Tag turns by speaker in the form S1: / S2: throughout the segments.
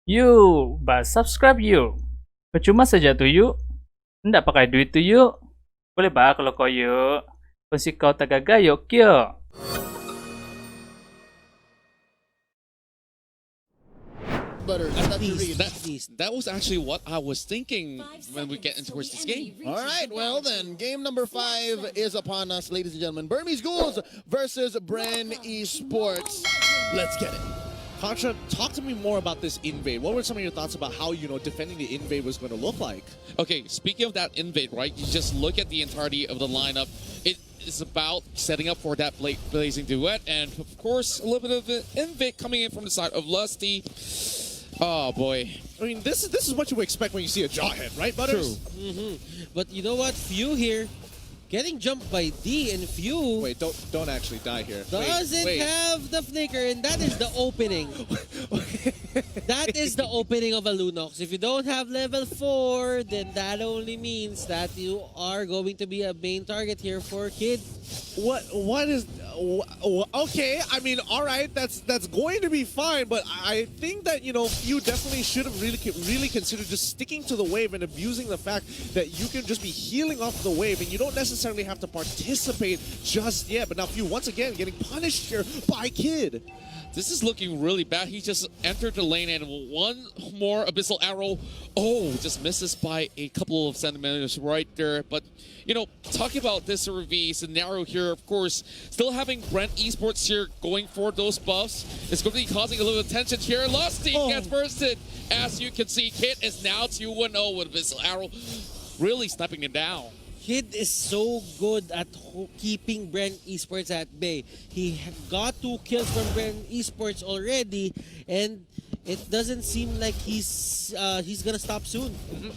S1: Yuk, subscribe yuk. Percuma saja tuh yuk. Ndak pakai duit tuh yuk. Boleh kalau kau yuk. Pasti kau tagagayok yuk.
S2: Butter.
S3: That was actually what I was thinking when we get into towards this game.
S2: All right, well then, game number 5 is upon us, ladies and gentlemen. Burmese Ghouls versus BREN Esports. Let's get it.
S4: Contra, talk to me more about this invade. What were some of your thoughts about how, defending the invade was going to look like?
S3: Okay, speaking of that invade, right? You just look at the entirety of the lineup. It is about setting up for that blazing duet, and of course, a little bit of an invade coming in from the side of Lusty. Oh boy.
S4: I mean, this is what you expect when you see a Jawhead, right, Butters?
S5: True. But you know what? Few here getting jumped by D, and Few
S4: Wait, don't actually die here.
S5: doesn't have the flicker, and that is the opening. That is the opening of a Lunox. If you don't have level 4, then that only means that you are going to be a main target here for Kid.
S4: What is okay? I mean, all right, that's going to be fine, but I think that you definitely should have really considered just sticking to the wave and abusing the fact that you can just be healing off the wave and you don't necessarily have to participate just yet. But now Few once again getting punished here by Kid.
S3: This is looking really bad. He just entered the lane and one more Abyssal Arrow. Oh, just misses by a couple of centimeters right there. But, talking about this RV scenario here, of course, still having BREN Esports here going for those buffs. It's going to be causing a little tension here. Lusty gets bursted. As you can see, Kid is now 2-1-0 with Abyssal Arrow, really sniping it down.
S5: Kid is so good at keeping BREN Esports at bay. He got 2 kills from BREN Esports already, and it doesn't seem like he's gonna stop soon.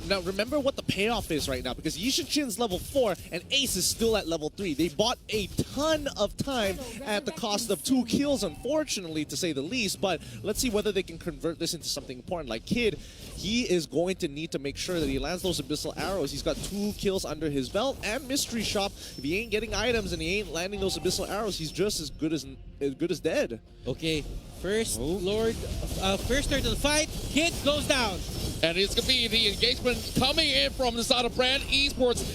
S4: Now remember what the payoff is right now, because Yishin-Chin's level 4 and Ace is still at level 3. They bought a ton of time at the cost of 2 kills, unfortunately, to say the least. But let's see whether they can convert this into something important. Like Kid, he is going to need to make sure that he lands those Abyssal Arrows. He's got 2 kills under his belt and Mystery Shop. If he ain't getting items and he ain't landing those Abyssal Arrows, he's just as good as dead.
S5: Okay, first turn to the fight, Kid goes down.
S3: And it's going to be the engagement coming in from the side of BREN Esports.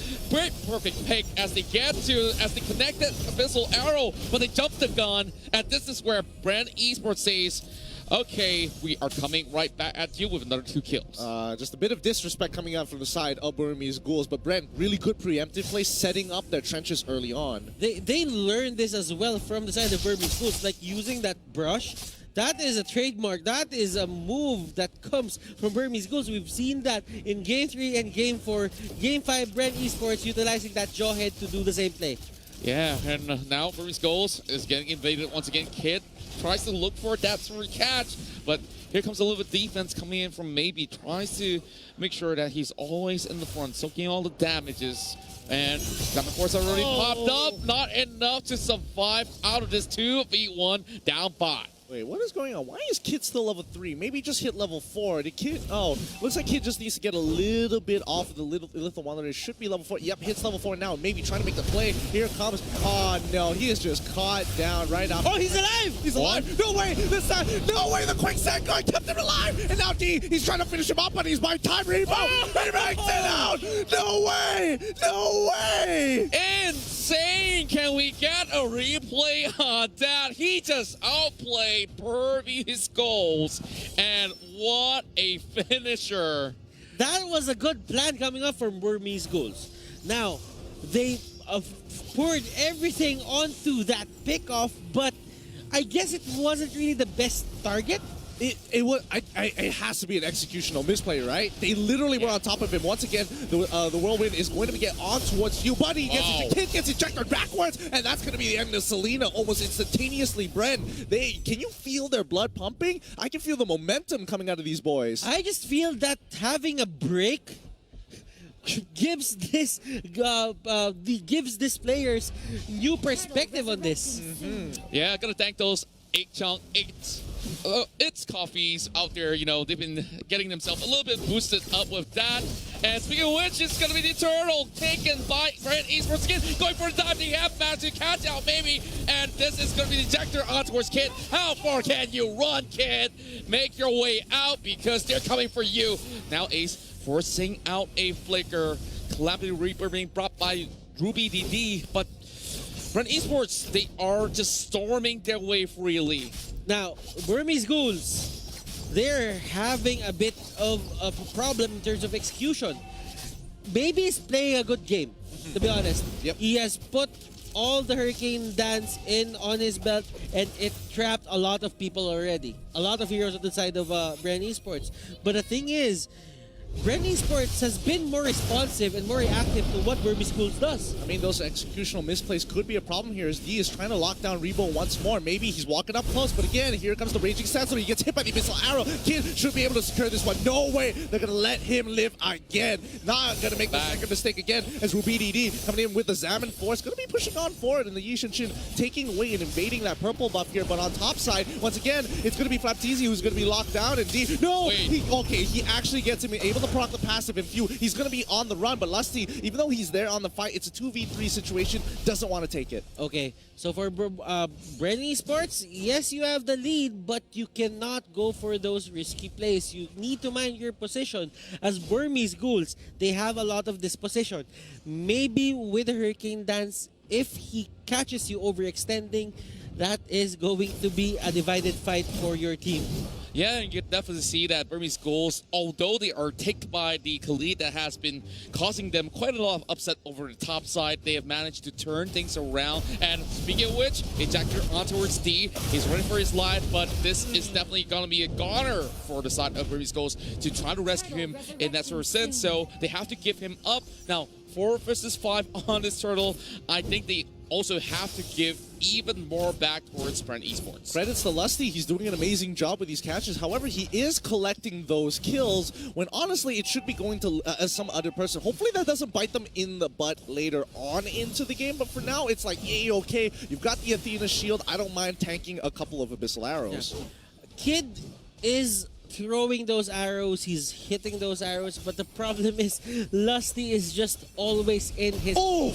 S3: Perfect pick as they connected Abyssal Arrow, but they jumped the gun. And this is where BREN Esports says, okay, we are coming right back at you with another 2 kills.
S4: Just a bit of disrespect coming out from the side of Burmese Ghouls, but BREN, really good preemptive play, setting up their trenches early on.
S5: They learned this as well from the side of Burmese Ghouls, like using that brush. That is a trademark. That is a move that comes from Burmese Ghouls. We've seen that in Game 3 and Game 4. Game 5, BREN Esports utilizing that Jawhead to do the same play.
S3: Yeah, and now Burmese Ghouls is getting invaded once again. Kid tries to look for that catch, but here comes a little bit of defense coming in from Maybe. Tries to make sure that he's always in the front, soaking all the damages. And Diamond Force already popped up. Not enough to survive out of this 2v1 down 5.
S4: Wait, what is going on? Why is Kid still level 3? Maybe just hit level 4. The Kid, looks like Kid just needs to get a little bit off of the little one. It should be level 4. Yep, hits level 4 now. Maybe trying to make the play. Here it comes. Oh, no, he is just caught down right off.
S5: Oh, he's alive!
S4: He's alive! No way! This time, no way! The quicksand guy kept him alive! And now D, he's trying to finish him up, but he's by time. Rainbow! He makes it out! No way! No way!
S3: Insane! Can we get a replay on that? He just outplayed Burmese Ghouls, and what a finisher.
S5: That was a good plan coming up from Burmese Ghouls. Now, they poured everything onto that pickoff, but I guess it wasn't really the best target.
S4: It has to be an executional misplay, right? They literally were on top of him. Once again, the whirlwind is going to get on towards you, buddy. Kid gets ejected backwards, and that's going to be the end of Selena almost instantaneously. BREN, can you feel their blood pumping? I can feel the momentum coming out of these boys.
S5: I just feel that having a break gives this players new perspective on this.
S3: Yeah, gotta thank those 8 It's coffees out there, you know, they've been getting themselves a little bit boosted up with that. And speaking of which, it's going to be the turtle taken by BREN Esports again, going for a dive. They have managed to catch out maybe, and this is going to be the ejector on towards Kid. How far can you run, Kid? Make your way out because they're coming for you. Now Ace forcing out a flicker. Calamity Reaper being brought by Ruby DD, but BREN Esports, they are just storming their way freely.
S5: Now, Burmese Ghouls, they're having a bit of a problem in terms of execution. Maybe he's playing a good game, to be honest.
S4: Yep.
S5: He has put all the Hurricane Dance in on his belt, and it trapped a lot of people already. A lot of heroes on the side of BREN Esports. But the thing is, BREN Esports has been more responsive and more reactive to what Burmese Ghouls does.
S4: I mean, those executional misplays could be a problem here as D is trying to lock down Rebo once more. Maybe he's walking up close, but again, here comes the Raging Sandstorm. He gets hit by the Missile Arrow. Kid should be able to secure this one. No way they're going to let him live again. Not going to make the second mistake again as Ruby DD coming in with the Zaman Force. Going to be pushing on forward, and the Yi Shin taking away and invading that purple buff here. But on top side, once again, it's going to be Flapteezy who's going to be locked down. And D, no! He actually gets him able to proc the passive and few. He's going to be on the run, but Lusty, even though he's there on the fight, it's a 2v3 situation, doesn't want to take it.
S5: Okay, so for BREN Esports, yes, you have the lead, but you cannot go for those risky plays. You need to mind your position. As Burmese Ghouls, they have a lot of disposition. Maybe with the Hurricane Dance, if he catches you overextending, that is going to be a divided fight for your team.
S3: Yeah, you can definitely see that Burmese Ghouls, although they are ticked by the Khalid that has been causing them quite a lot of upset over the top side, they have managed to turn things around. And speaking of which, ejector on towards D. He's running for his life, but this is definitely going to be a goner for the side of Burmese Ghouls to try to rescue him in that sort of sense. So they have to give him up. Now, 4 versus 5 on this turtle, I think they also have to give even more back towards BREN Esports.
S4: Credits to Lusty, he's doing an amazing job with these catches. However, he is collecting those kills when honestly it should be going to some other person. Hopefully that doesn't bite them in the butt later on into the game, but for now it's like, yay, okay, you've got the Athena shield, I don't mind tanking a couple of Abyssal Arrows.
S5: Yeah. Kid is throwing those arrows, he's hitting those arrows, but the problem is Lusty is just always in his...
S4: Oh!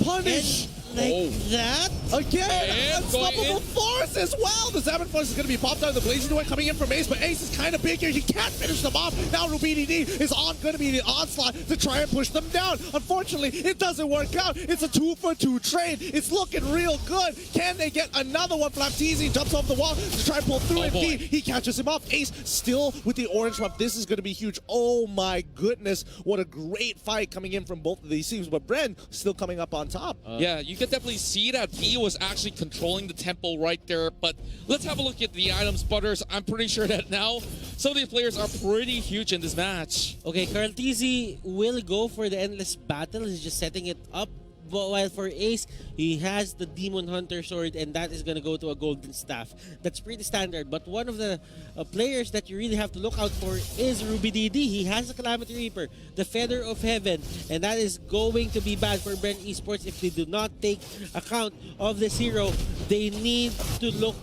S4: Punish!
S5: Like that?
S4: Again, unstoppable force as well. The Zaman Force is going to be popped out of the Blazing Duet coming in from Ace, but Ace is kind of big here. He can't finish them off. Now Ruby DD is going to be the onslaught to try and push them down. Unfortunately, it doesn't work out. It's a 2-for-2 trade. It's looking real good. Can they get another one? Flapteezy jumps off the wall to try and pull through it. He catches him off. Ace still with the orange buff. This is going to be huge. Oh my goodness. What a great fight coming in from both of these teams, but BREN still coming up on top.
S3: Yeah, you can definitely see that B was actually controlling the tempo right there, but let's have a look at the items, Butters. I'm pretty sure that now some of these players are pretty huge in this match.
S5: Okay, Karltizi will go for the Endless Battle. He's just setting it up. But while for Ace, he has the Demon Hunter sword, and that is going to go to a Golden Staff. That's pretty standard. But one of the players that you really have to look out for is Ruby DD. He has the Calamity Reaper, the Feather of Heaven, and that is going to be bad for BREN Esports if they do not take account of this hero. They need to look,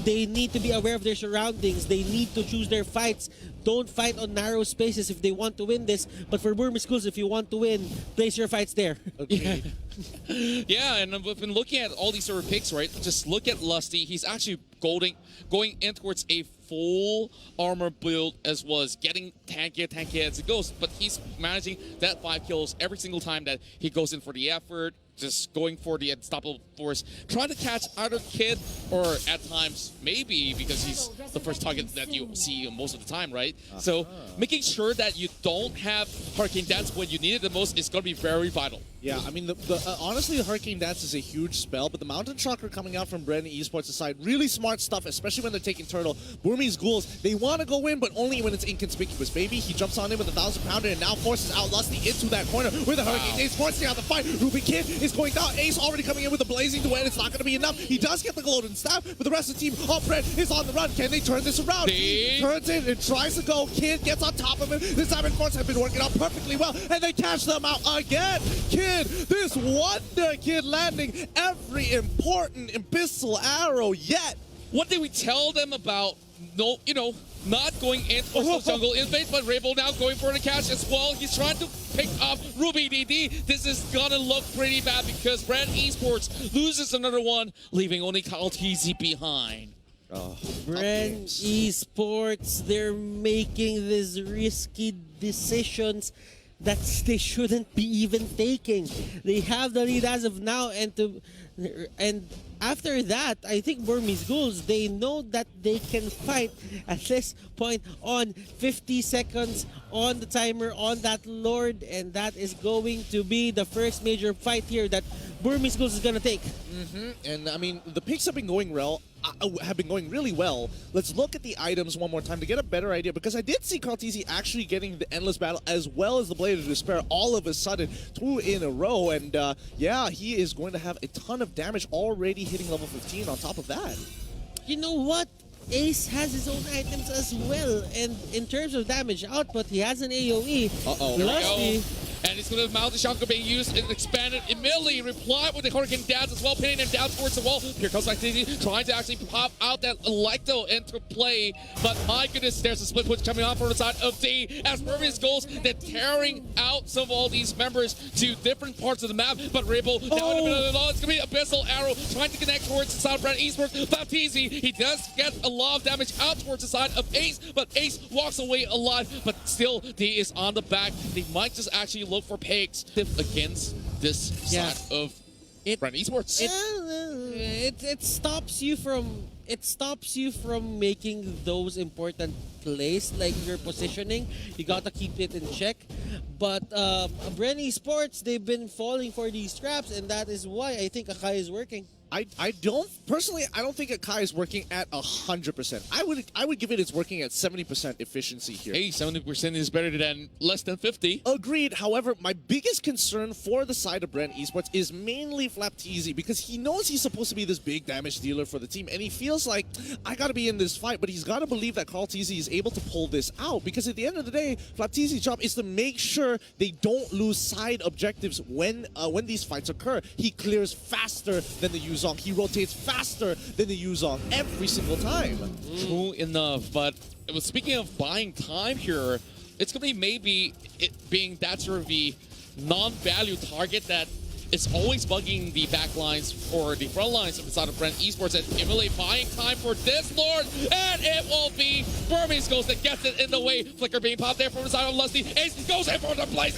S5: they need to be aware of their surroundings. They need to choose their fights. Don't fight on narrow spaces if they want to win this. But for Burmese Ghouls, if you want to win, place your fights there.
S4: Okay.
S3: Yeah, and we've been looking at all these sort of picks, right? Just look at Lusty. He's actually going in towards a full armor build as well as getting tanky as it goes. But he's managing that 5 kills every single time that he goes in for the effort. Just going for the unstoppable force, trying to catch either Kid or at times maybe because he's the first target that you see most of the time, right? So making sure that you don't have Hurricane Dance when you need it the most is going to be very vital.
S4: Yeah, I mean, honestly, the Hurricane Dance is a huge spell, but the Mountain Chakra coming out from BREN Esports aside, really smart stuff, especially when they're taking Turtle. Burmese Ghouls, they want to go in, but only when it's inconspicuous. Baby, he jumps on in with a 1,000-pounder and now forces out Lusty into that corner with the Hurricane Dance, forcing out the fight. Ruby Kid is going down. Ace already coming in with a Blazing Duet. It's not going to be enough. He does get the Golden Staff, but the rest of the team, BREN is on the run. Can they turn this around? He turns in and tries to go. Kid gets on top of him. The Zaman Force have been working out perfectly well, and they catch them out again. Kid, this Wonder Kid landing every important Abyssal Arrow yet.
S3: what did we tell them about not going in for the jungle in base, but Rebel now going for the catch as well. He's trying to pick up Ruby DD. This is gonna look pretty bad because BREN Esports loses another one, leaving only Kyle TZ behind.
S5: BREN Esports, they're making these risky decisions that they shouldn't be even taking. They have the lead as of now, and after that, I think Burmese Ghouls, they know that they can fight at this point on 50 seconds on the timer on that Lord, and that is going to be the first major fight here that Burmese Ghouls is gonna take.
S4: And I mean, the picks have been going really well. Let's look at the items one more time to get a better idea, because I did see Kaltizi actually getting the Endless Battle as well as the Blade of Despair all of a sudden, 2 in a row, and yeah, he is going to have a ton of damage already hitting level 15 on top of that.
S5: You know what? Ace has his own items as well, and in terms of damage output, he has an AoE. Lusty.
S3: And he's going to mount the Shankar being used and expanded immediately. Reply with the Hurricane Dance as well, pinning him down towards the wall. Here comes Activity trying to actually pop out that Electo into play. But my goodness, there's a split push coming on from the side of D as Burmese Ghouls, they're tearing out some of all these members to different parts of the map. But Rebel down in the middle of it all. It's going to be Abyssal Arrow trying to connect towards the side of BREN Esports. Baptiste, he does get a lot of damage out towards the side of Ace, but Ace walks away alive. But still, D is on the back. They might just actually look for pigs against this side of BREN Esports.
S5: It stops you from making those important plays, like your positioning. You gotta keep it in check. But BREN Esports, they've been falling for these traps, and that is why I think Akai is working.
S4: I don't think Akai is working at 100%. I would give it's working at 70% efficiency here.
S3: Hey, 70% is better than less than 50.
S4: Agreed. However, my biggest concern for the side of BREN Esports is mainly Flapteezy, because he knows he's supposed to be this big damage dealer for the team, and he feels like, I gotta be in this fight, but he's gotta believe that Carl TZ is able to pull this out, because at the end of the day, Flapteezy's job is to make sure they don't lose side objectives when these fights occur. He clears faster than the Yuzong. He rotates faster than the Yuzong every single time.
S3: True enough, but speaking of buying time here, it's going to be maybe it being that sort of the non-value target that is always bugging the back lines or the front lines of the side of BREN Esports, and Emily buying time for this Lord, and it will be Burmese Ghouls that gets it in the way. Flicker being popped there from the side of Lusty. Ace goes in for the place.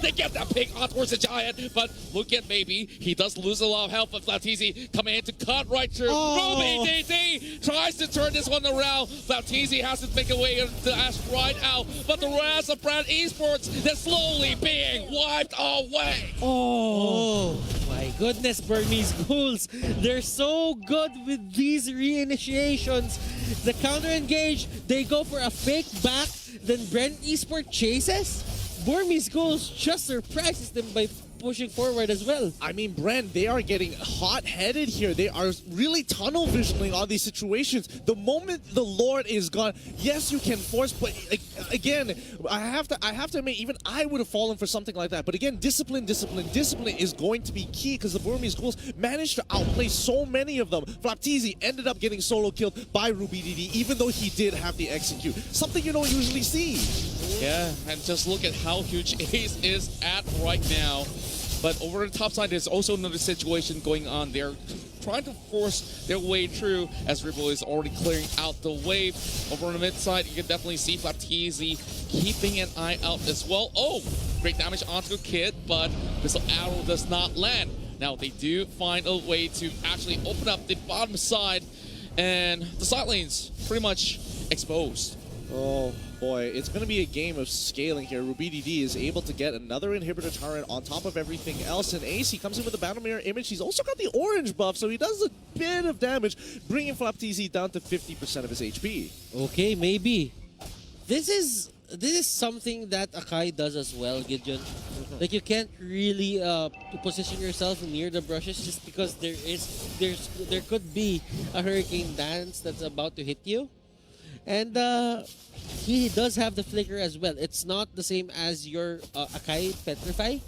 S3: They get that pig on towards the Giant, but look at maybe he does lose a lot of health, but Flatizi coming in to cut right through. Ruby DD tries to turn this one around. Flatizi has to make a way to Ash right out, but the rest of BREN Esports, they're slowly being wiped away.
S5: Oh my goodness, Burmese Ghouls. They're so good with these reinitiations. The counter engage, they go for a fake back, then BREN Esports chases. Burmese Ghouls just surprises them by pushing forward as well.
S4: I mean, BREN, they are getting hot-headed here. They are really tunnel visioning all these situations. The moment the Lord is gone, yes, you can force, but again, I have to admit, even I would have fallen for something like that. But again, discipline is going to be key, because the Burmese Ghouls managed to outplay so many of them. Flapteezy ended up getting solo killed by Ruby DD, even though he did have the execute. Something you don't usually see.
S3: Yeah, and just look at how huge Ace is at right now. But over the top side, there's also another situation going on. They're trying to force their way through as Ripple is already clearing out the wave. Over on the mid side, you can definitely see Flapteezy keeping an eye out as well. Oh, great damage onto Kid, but Missile Arrow does not land. Now, they do find a way to actually open up the bottom side, and the side lane's pretty much exposed.
S4: Oh boy, it's going to be a game of scaling here. Ruby DD is able to get another inhibitor turret on top of everything else. And Ace, he comes in with the Battle Mirror image. He's also got the orange buff, so he does a bit of damage, bringing Flapteezy down to 50% of his HP.
S5: Okay, maybe. This is something that Akai does as well, Gideon. Like, you can't really position yourself near the brushes just because there could be a Hurricane Dance that's about to hit you. And he does have the flicker as well. It's not the same as your Akai Petrify.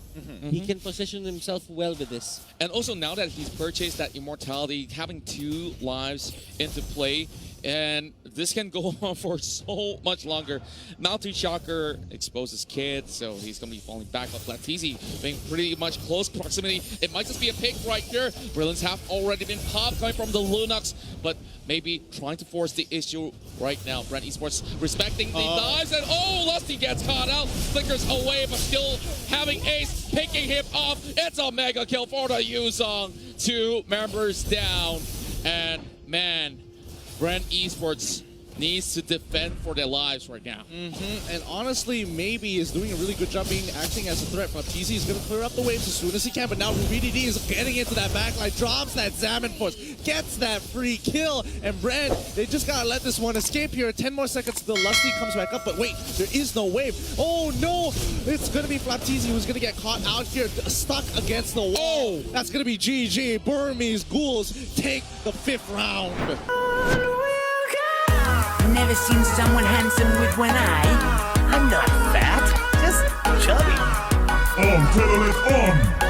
S5: He can position himself well with this.
S3: And also now that he's purchased that immortality, having 2 lives into play, and this can go on for so much longer. Now to Shocker exposes Kid, so he's going to be falling back. But Flatteezy being pretty much close proximity. It might just be a pick right here. Brilliants have already been popped coming from the Lunox, but maybe trying to force the issue right now. BREN Esports respecting the dives, and Lusty gets caught out. Flickers away, but still having Ace picking him off. It's a mega kill for the Yuzong. 2 members down, and man, BREN Esports needs to defend for their lives right now.
S4: And honestly, maybe is doing a really good job acting as a threat. But PZ is going to clear up the waves as soon as he can. But now BDD is getting into that backline, drops that Salmon Force, gets that free kill. And BREN, they just got to let this one escape here. 10 more seconds till Lusty comes back up. But wait, there is no wave. Oh no, it's going to be Flatteezy who's going to get caught out here, stuck against the wall. That's going to be GG. Burmese Ghouls take the 5th round.
S6: Never seen someone handsome with one eye. I'm not fat, just chubby.
S7: On, Teddy, on!